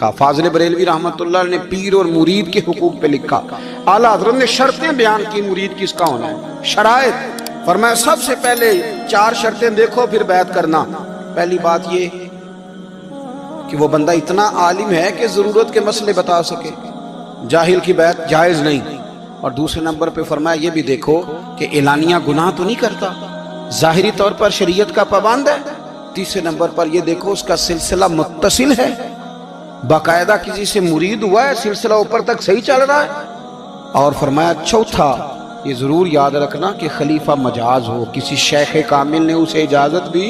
फाजिल बरेलवी रहमतुल्लाह ने पीर और मुरीद के हुकूक पे लिखा। आला हज़रत ने शर्तें बयान की मुरीद किसका होना है, शराइत। फरमाया सबसे पहले 4 शर्तें देखो फिर बैत करना। पहली बात ये कि वो बंदा इतना आलिम है कि जरूरत के मसले बता सके, जाहिल की बैत जायज नहीं। और दूसरे नंबर पे फरमाया ये भी देखो कि एलानिया गुनाह तो नहीं करता, जाहिरी तौर पर शरीयत का पाबंद है। तीसरे नंबर पर ये देखो उसका सिलसिला मुत्तसिल है, बाकायदा किसी से मुरीद हुआ है, सिलसिला ऊपर तक सही चल रहा है। और फरमाया चौथा ये जरूर याद रखना कि खलीफा मजाज हो, किसी शेख कामिल ने उसे इजाजत भी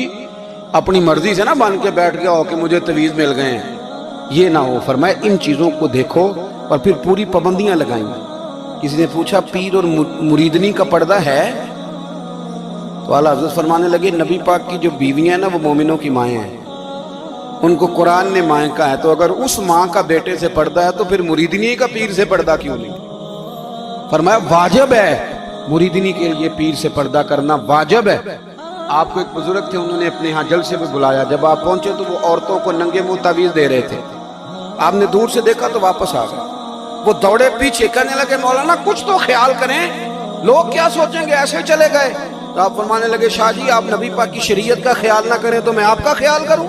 अपनी मर्जी से ना बन के बैठ गया हो कि मुझे तवीज मिल गए हैं, ये ना हो। फरमाया इन चीजों को देखो और फिर पूरी पाबंदियां लगाएंगे। किसी ने पूछा पीर और मुरीदनी का पर्दा है, तो आला हज़रत फरमाने लगे नबी पाक की जो बीवियां हैं ना वो मोमिनों की माएँ हैं, उनको कुरान ने माएँ कहा है, तो अगर उस माँ का बेटे से पर्दा है तो फिर मुरीदनी का पीर से पर्दा क्यों नहीं। फरमाया वाजिब है मुरीदनी के लिए पीर से पर्दा करना वाजिब है। आपको एक बुजुर्ग थे, उन्होंने अपने यहाँ जलसे पे बुलाया, जब आप पहुंचे तो वो औरतों को नंगे मुंह तावीज दे रहे थे। आपने दूर से देखा तो वापस आ गए। वो दौड़े पीछे, कहने लगे मौलाना कुछ तो ख्याल करें, लोग क्या सोचेंगे, ऐसे चले गए। तो आप फरमाने लगे शाह जी आप नबी पाक की शरीयत का ख्याल ना करें तो मैं आपका ख्याल करूं,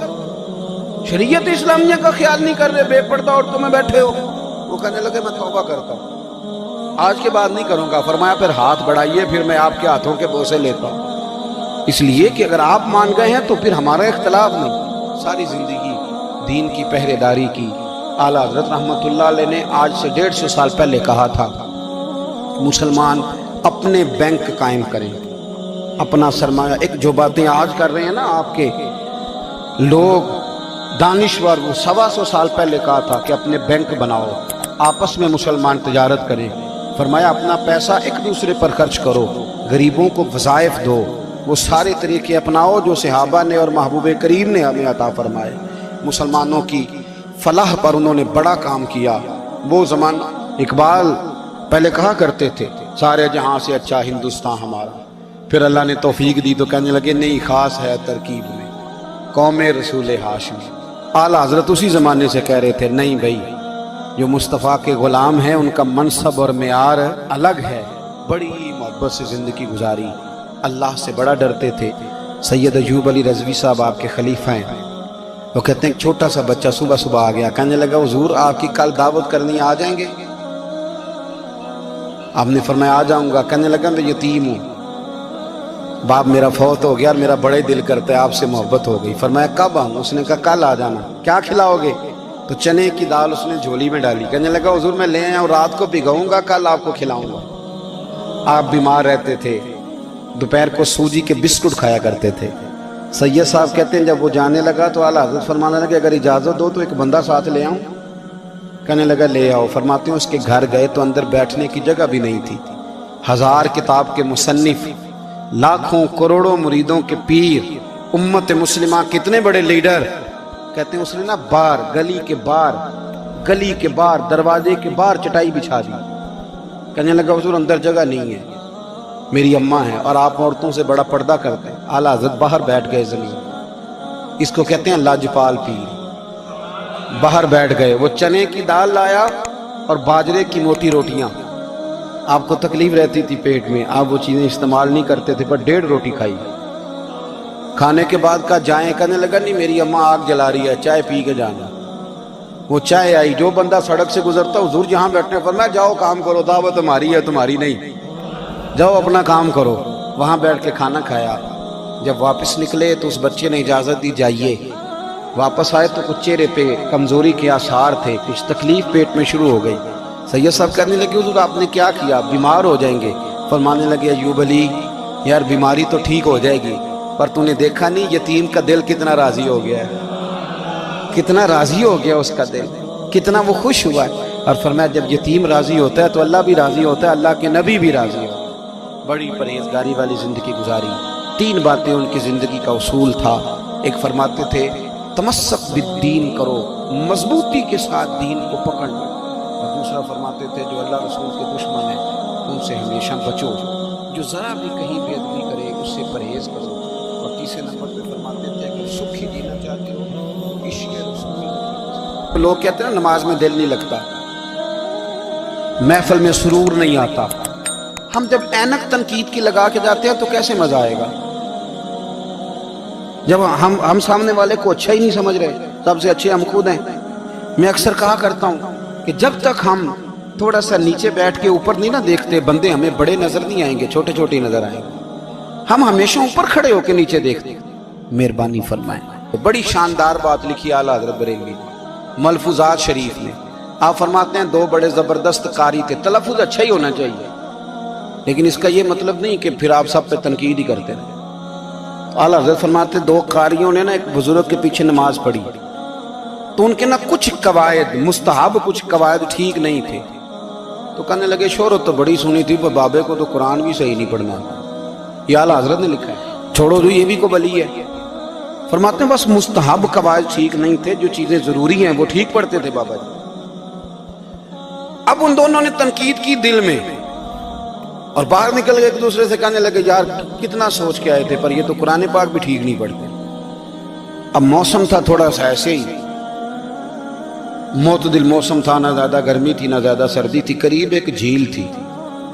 शरीयत इस्लामिया का ख्याल नहीं कर रहे, बेपर्दा औरतों में बैठे हो। वो कहने लगे मैं तौबा करता हूं, आज के बाद नहीं करूंगा। फरमाया फिर हाथ बढ़ाइए, फिर मैं आपके हाथों के बोसे लेता हूं। इसलिए कि अगर आप मान गए हैं तो फिर हमारा इख्तलाफ नहीं। सारी जिंदगी दीन की पहरेदारी की। आला हज़रत रहमतुल्लाह अलैह ने आज से 150 साल पहले कहा था मुसलमान अपने बैंक कायम करें, अपना सरमाया। एक जो बातें आज कर रहे हैं ना आपके लोग दानिश्वर, वो 125 साल पहले कहा था कि अपने बैंक बनाओ, आपस में मुसलमान तजारत करें। फरमाया अपना पैसा एक दूसरे पर खर्च करो, गरीबों को वज़ाइफ दो, वो सारे तरीके अपनाओ जो सहाबा ने और महबूब करीम ने हमें अता फरमाए। मुसलमानों की फलाह पर उन्होंने बड़ा काम किया। वो ज़माना इकबाल पहले कहा करते थे सारे जहां से अच्छा हिंदुस्तान हमारा, फिर अल्लाह ने तौफीक दी तो कहने लगे नहीं खास है तरकीब में कौम रसूल हाशमी। आला हज़रत उसी ज़माने से कह रहे थे नहीं भाई जो मुस्तफ़ा के ग़ुलाम हैं उनका मनसब और मेयार अलग है। बड़ी मोहब्बत से ज़िंदगी गुजारी, अल्लाह से बड़ा डरते थे। सैयद अयूब अली रज़वी साहब आपके खलीफा हैं। वो कहते हैं छोटा सा बच्चा सुबह सुबह आ गया, कहने लगा हुजूर आपकी कल दावत करनी, आ जाएंगे? आपने फरमाया आ जाऊंगा। कहने लगा मैं यतीम हूँ, बाप मेरा फौत हो गया और मेरा बड़े दिल करता है आपसे मोहब्बत हो गई। फरमाया कब आऊँ? उसने कहा कल आ जाना। क्या खिलाओगे? तो चने की दाल उसने झोली में डाली। कहने लगा हुजूर मैं ले आया हूँ, रात को भिगाऊंगा, कल आपको खिलाऊंगा। आप बीमार रहते थे, दोपहर को सूजी के बिस्कुट खाया करते थे। सैयद साहब कहते हैं जब वो जाने लगा तो आला हज़रत फरमाने लगे अगर इजाज़त दो तो एक बंदा साथ ले आऊँ। कहने लगा ले आओ। फरमाते हैं उसके घर गए तो अंदर बैठने की जगह भी नहीं थी। 1000 किताब के मुसन्निफ, लाखों करोड़ों मुरीदों के पीर, उम्मत मुस्लिमा कितने बड़े लीडर। कहते हैं उसने ना बाहर गली के बाहर दरवाजे के बाहर चटाई बिछा दी। कहने लगा हुजूर अंदर जगह नहीं है, मेरी अम्मा है और आप औरतों से बड़ा पर्दा करते हैं। आला हज़रत बाहर बैठ गए ज़मीन, इसको कहते हैं लाजपाल पीर। बाहर बैठ गए, वो चने की दाल लाया और बाजरे की मोटी रोटियां। आपको तकलीफ रहती थी पेट में, आप वो चीज़ें इस्तेमाल नहीं करते थे, पर 1.5 रोटी खाई। खाने के बाद का जाएं, कहने लगा नहीं मेरी अम्मा आग जला रही है, चाय पी के जाना। वो चाय आई, जो बंदा सड़क से गुजरता हुजूर जहाँ बैठने पर मैं जाओ काम करो, दावत हमारी है तुम्हारी नहीं, जाओ अपना काम करो। वहाँ बैठ के खाना खाया। जब वापस निकले तो उस बच्चे ने इजाज़त दी जाइए। वापस आए तो कुछ चेहरे पे कमज़ोरी के आसार थे, कुछ तकलीफ पेट में शुरू हो गई। सैयद साहब कहने लगे हुजूर आपने क्या किया, बीमार हो जाएंगे। फरमाने लगे अयूब अली यार बीमारी तो ठीक हो जाएगी, पर तूने देखा नहीं यतीम का दिल कितना राज़ी हो गया है, कितना राज़ी हो गया उसका दिल, कितना वो खुश हुआ है। और फरमाया जब यतीम राज़ी होता है तो अल्लाह भी राज़ी होता है, अल्लाह के नबी भी राज़ी होता है। बड़ी परहेजगारी वाली ज़िंदगी गुजारी। 3 बातें उनकी ज़िंदगी का उसूल था। एक फरमाते थे तमस्सक बिद्दीन करो, मजबूती के साथ दीन को पकड़ लो। और दूसरा फरमाते थे जो अल्लाह रसूल के दुश्मन है उनसे हमेशा बचो, जो ज़रा भी कहीं बेअदबी करे उससे परहेज करो। और तीसरे नंबर पे फरमाते थे अगर सुखी जीना चाहते हो इश्क़ रसूल لوگ کہتے ہیں نماز میں دل نہیں لگتا، محفل میں سرور نہیں آتا. ہم جب اینک تنقید کی لگا کے جاتے ہیں تو کیسے مزہ آئے گا؟ جب ہم سامنے والے کو اچھا ہی نہیں سمجھ رہے، سب سے اچھے ہم خود ہیں. میں اکثر کہا کرتا ہوں کہ جب تک ہم تھوڑا سا نیچے بیٹھ کے اوپر نہیں نہ دیکھتے، بندے ہمیں بڑے نظر نہیں آئیں گے، چھوٹے چھوٹے نظر آئیں گے. ہم ہمیشہ اوپر کھڑے ہو کے نیچے دیکھتے. مہربانی فرمائیں. بڑی شاندار بات لکھی اعلیٰ حضرت بریلوی ملفوظات شریف میں. آپ فرماتے ہیں دو بڑے زبردست قاری تھے. تلفظ اچھا ہی ہونا چاہیے، لیکن اس کا یہ مطلب نہیں کہ پھر آپ سب پہ تنقید ہی کرتے رہے. اعلیٰ حضرت فرماتے دو قاریوں نے نا ایک بزرگ کے پیچھے نماز پڑھی تو ان کے نا کچھ قواعد مستحب، کچھ قواعد ٹھیک نہیں تھے. تو کہنے لگے شہرت تو بڑی سنی تھی پر بابے کو تو قرآن بھی صحیح نہیں پڑھنا. یہ اعلیٰ حضرت نے لکھا ہے، چھوڑو جو یہ بھی کو بلی ہے. فرماتے ہیں بس مستحب قواعد ٹھیک نہیں تھے، جو چیزیں ضروری ہیں وہ ٹھیک پڑھتے تھے بابا جی. اب ان دونوں نے تنقید کی دل میں اور باہر نکل گئے ایک دوسرے سے کہنے لگے یار کتنا سوچ کے آئے تھے پر یہ تو قرآن پاک بھی ٹھیک نہیں پڑھتے. اب موسم تھا تھوڑا سا ایسے ہی معتدل موسم تھا، نہ زیادہ گرمی تھی نہ زیادہ سردی تھی. قریب ایک جھیل تھی.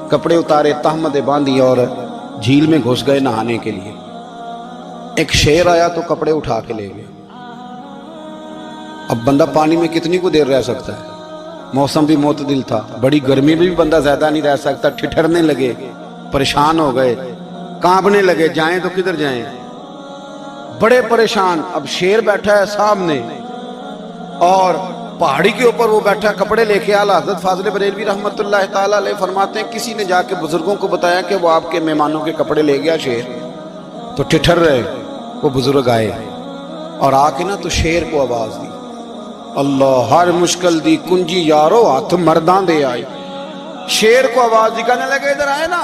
کپڑے اتارے، تہمدیں باندھی اور جھیل میں گھس گئے نہانے کے لیے. ایک شیر آیا تو کپڑے اٹھا کے لے گئے. اب بندہ پانی میں کتنی کو دیر رہ سکتا ہے؟ موسم بھی معتدل تھا، بڑی گرمی میں بھی بندہ زیادہ نہیں رہ سکتا. ٹھٹھرنے لگے، پریشان ہو گئے، کانپنے لگے، جائیں تو کدھر جائیں، بڑے پریشان. اب شیر بیٹھا ہے سامنے اور پہاڑی کے اوپر وہ بیٹھا کپڑے لے کے. اعلیٰ حضرت فاضل بریلوی رحمۃ اللہ تعالیٰ علیہ فرماتے ہیں کسی نے جا کے بزرگوں کو بتایا کہ وہ آپ کے مہمانوں کے کپڑے لے گیا شیر. تو ٹھٹھر رہے. وہ بزرگ آئے اور آ کے نا تو شیر کو آواز دی، اللہ ہر مشکل دی کنجی یارو ہاتھ مرداں دے آئے. شیر کو آواز دی، کہنے لگے ادھر آئے نا.